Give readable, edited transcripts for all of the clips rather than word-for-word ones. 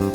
Hello,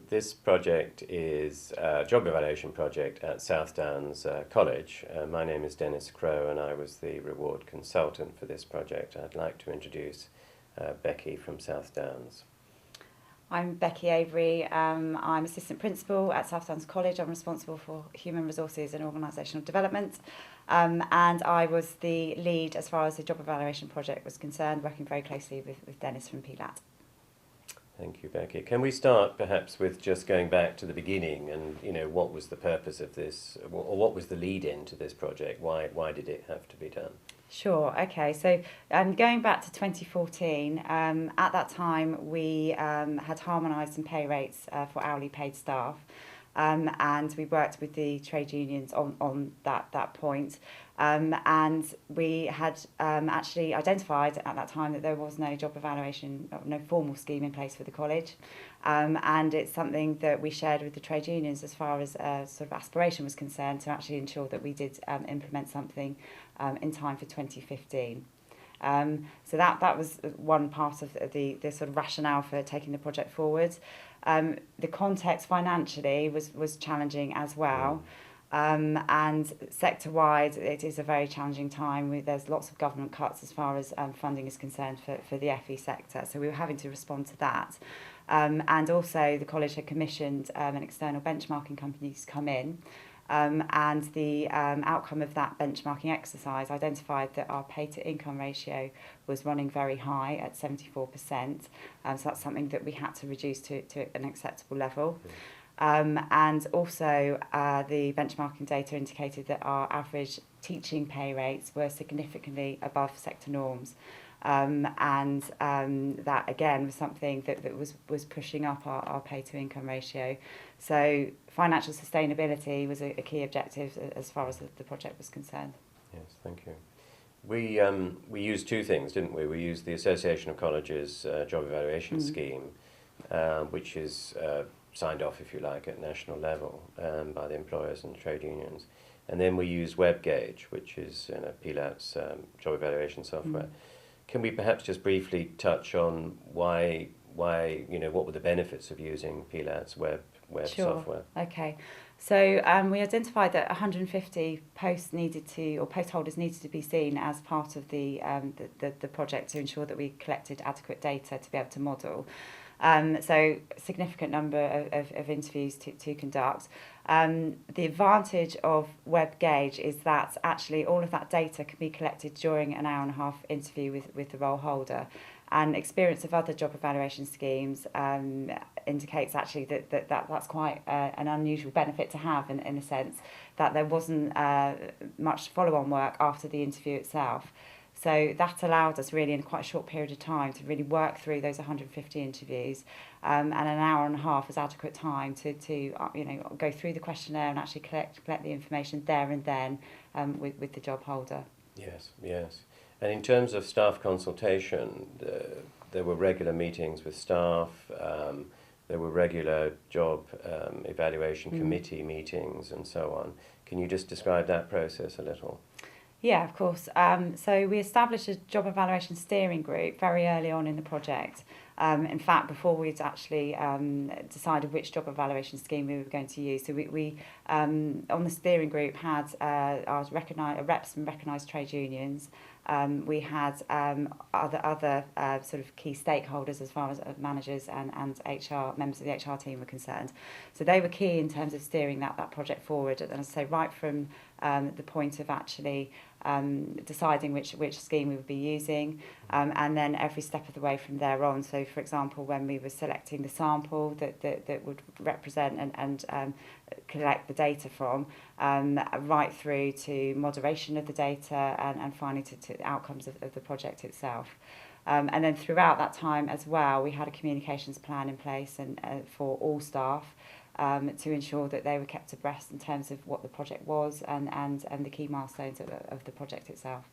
this project is a job evaluation project at Southdowns College. My name is Dennis Crowe and I was the reward consultant for this project. I'd like to introduce Becky from Southdowns. I'm Becky Avery. I'm Assistant Principal at Southdowns College. I'm responsible for Human Resources and Organisational Development. And I was the lead as far as the job evaluation project was concerned, working very closely with Dennis from Pilat. Thank you, Becky. Can we start perhaps with just going back to the beginning and, what was the purpose of this, or what was the lead-in to this project? Why did it have to be done? Sure, okay. So going back to 2014, at that time we had harmonised some pay rates for hourly paid staff. And we worked with the trade unions on that point. And we had actually identified at that time that there was no job evaluation, no formal scheme in place for the college. And it's something that we shared with the trade unions as far as sort of aspiration was concerned, to actually ensure that we did implement something in time for 2015. So that was one part of the sort of rationale for taking the project forward. The context financially was challenging as well. And sector-wide, it is a very challenging time. There's lots of government cuts as far as funding is concerned for the FE sector. So we were having to respond to that. And also the college had commissioned an external benchmarking company to come in. And the outcome of that benchmarking exercise identified that our pay-to-income ratio was running very high at 74%. So that's something that we had to reduce to an acceptable level. And also the benchmarking data indicated that our average teaching pay rates were significantly above sector norms. And that again was something that was pushing up our pay-to-income ratio. So financial sustainability was a key objective as far as the project was concerned. Yes, thank you. We used two things, didn't we? We used the Association of Colleges job evaluation scheme, which is signed off, if you like, at national level by the employers and trade unions. And then we used WebGauge, which is Pilat's job evaluation software. Can we perhaps just briefly touch on why what were the benefits of using Pilat's web software? Okay. So we identified that 150 post holders needed to be seen as part of the project to ensure that we collected adequate data to be able to model. So a significant number of interviews to conduct. The advantage of WebGauge is that actually all of that data can be collected during an hour and a half interview with the role holder. And experience of other job evaluation schemes indicates actually that's quite an unusual benefit to have in a sense that there wasn't much follow-on work after the interview itself. So that allowed us really in quite a short period of time to really work through those 150 interviews, and an hour and a half was adequate time to go through the questionnaire and actually collect the information there and then with the job holder. Yes. And in terms of staff consultation, there were regular meetings with staff, there were regular job evaluation committee meetings and so on. Can you just describe that process a little? Yeah, of course. So we established a job evaluation steering group very early on in the project. In fact, before we'd actually decided which job evaluation scheme we were going to use. So we on the steering group had our reps from recognised trade unions. We had other sort of key stakeholders as far as managers and HR members of the HR team were concerned. So they were key in terms of steering that project forward. And as I say, right from the point of actually deciding which scheme we would be using, and then every step of the way from there on. So, for example, when we were selecting the sample that would represent and collect the data from, right through to moderation of the data and finally to outcomes of the project itself. And then throughout that time as well, we had a communications plan in place and for all staff to ensure that they were kept abreast in terms of what the project was and the key milestones of the project itself.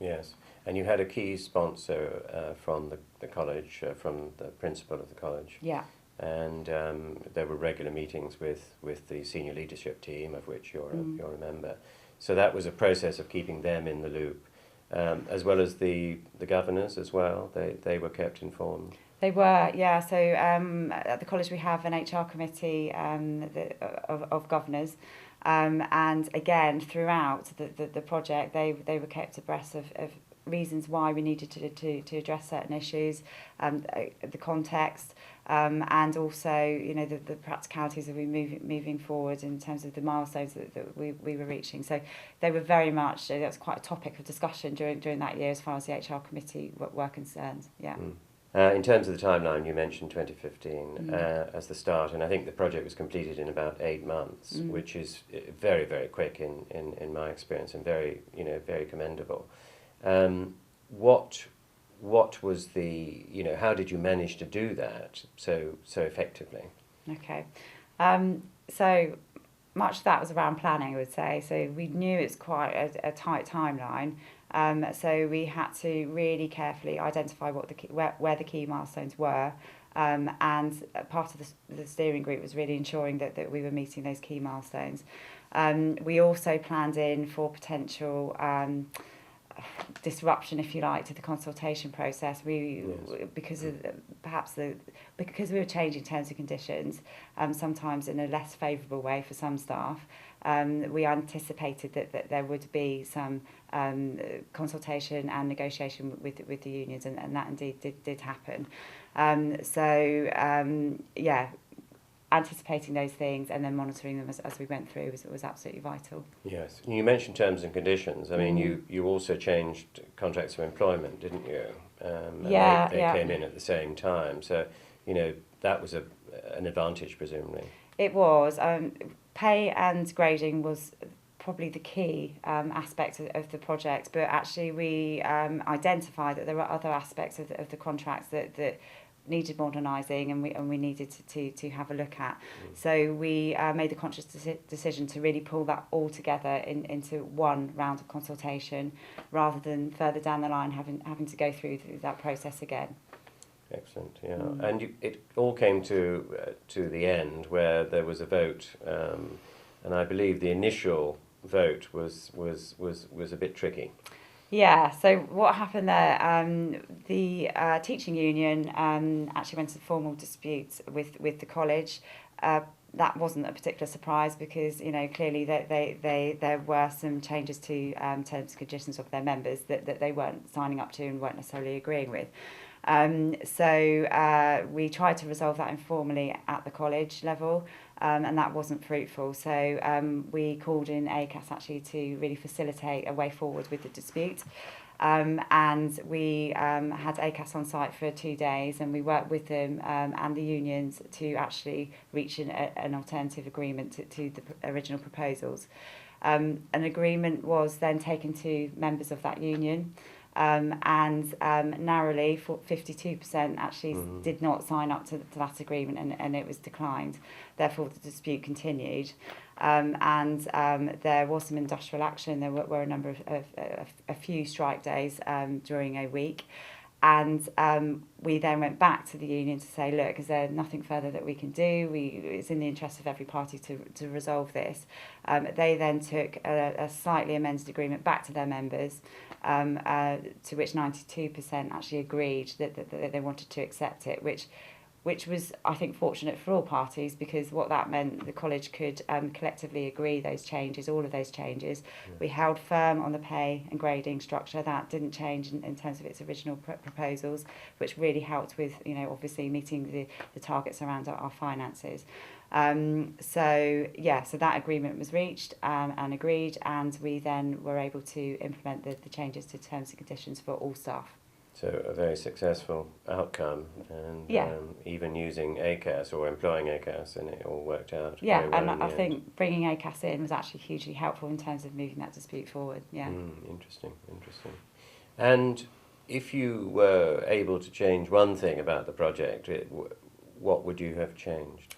Yes. And you had a key sponsor from the college, from the principal of the college. Yeah. And there were regular meetings with the senior leadership team, of which you're a member. So that was a process of keeping them in the loop, as well as the governors as well. They were kept informed. They were, yeah. So at the college we have an HR committee of governors, and again throughout the project they were kept abreast of reasons why we needed to address certain issues, the context, and also the practicalities of we moving forward in terms of the milestones that we were reaching. So they were very much, that was quite a topic of discussion during that year as far as the HR committee were concerned. Yeah. In terms of the timeline, you mentioned 2015 as the start, and I think the project was completed in about 8 months, which is very, very quick in my experience, and very commendable. What was the, how did you manage to do that so effectively? Okay, so much of that was around planning, I would say. So we knew it's quite a tight timeline. So we had to really carefully identify where the key milestones were, and part of the steering group was really ensuring that we were meeting those key milestones. We also planned in for potential disruption, if you like, to the consultation process. Because we were changing terms and conditions, sometimes in a less favourable way for some staff. We anticipated that there would be some consultation and negotiation with the unions, and that indeed did happen. Anticipating those things and then monitoring them as we went through was absolutely vital. Yes. You mentioned terms and conditions. I mean, you also changed contracts of employment, didn't you? They came in at the same time. So, that was an advantage, presumably. It was. Pay and grading was probably the key aspect of the project, but actually we identified that there were other aspects of the contracts that needed modernising, and we needed to have a look at. So we made the conscious decision to really pull that all together into one round of consultation, rather than further down the line having to go through that process again. Excellent, yeah. And it all came to the end where there was a vote, and I believe the initial vote was a bit tricky. Yeah, so what happened there, the teaching union actually went to formal dispute with the college. That wasn't a particular surprise because, clearly there were some changes to terms and conditions of their members that they weren't signing up to and weren't necessarily agreeing with. So we tried to resolve that informally at the college level, and that wasn't fruitful. So we called in ACAS actually to really facilitate a way forward with the dispute. And we had ACAS on site for 2 days, and we worked with them and the unions to actually reach an alternative agreement to the original proposals. An agreement was then taken to members of that union. And narrowly, 52% actually did not sign up to that agreement, and it was declined. Therefore, the dispute continued. And there was some industrial action. There were a number of a few strike days during a week. And we then went back to the union to say, look, is there nothing further that we can do? It's in the interest of every party to resolve this. They then took a slightly amended agreement back to their members, to which 92% actually agreed that they wanted to accept it, which was, I think, fortunate for all parties, because what that meant, the college could collectively agree those changes, all of those changes. Yeah. We held firm on the pay and grading structure. That didn't change in terms of its original proposals, which really helped with, obviously meeting the targets around our finances. So that agreement was reached and agreed, and we then were able to implement the changes to terms and conditions for all staff. So a very successful outcome, and even using ACAS or employing ACAS, and it all worked out. Yeah, very well and I think bringing ACAS in was actually hugely helpful in terms of moving that dispute forward. Yeah. Interesting. And if you were able to change one thing about the project, what would you have changed?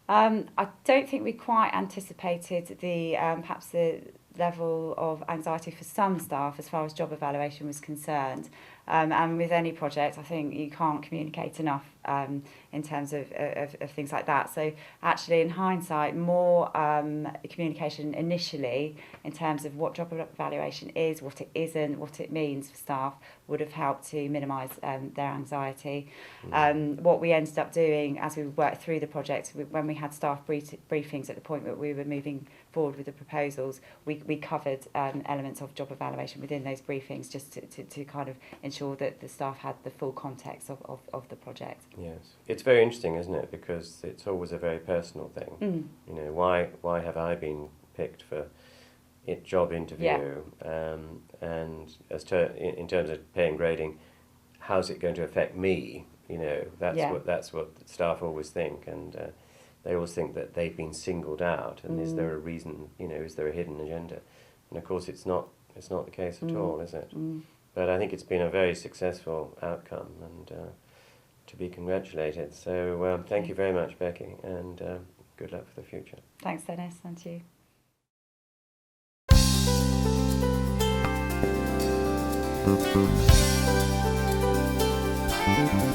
I don't think we quite anticipated perhaps the level of anxiety for some staff as far as job evaluation was concerned. And with any project, I think you can't communicate enough in terms of things like that. So actually, in hindsight, more communication initially in terms of what job evaluation is, what it isn't, what it means for staff would have helped to minimise their anxiety. What we ended up doing as we worked through the project, when we had staff briefings at the point that we were moving forward with the proposals, we covered elements of job evaluation within those briefings just to kind of ensure that the staff had the full context of the project. Yes, it's very interesting, isn't it? Because it's always a very personal thing. You know, why have I been picked for a job interview? And in terms of pay and grading, how's it going to affect me? You know, that's what staff always think, and they always think that they've been singled out. And is there a reason? You know, is there a hidden agenda? And of course, it's not. It's not the case at all, is it? But I think it's been a very successful outcome, and to be congratulated. So thank you very much, Becky, and good luck for the future. Thanks, Dennis, and to you.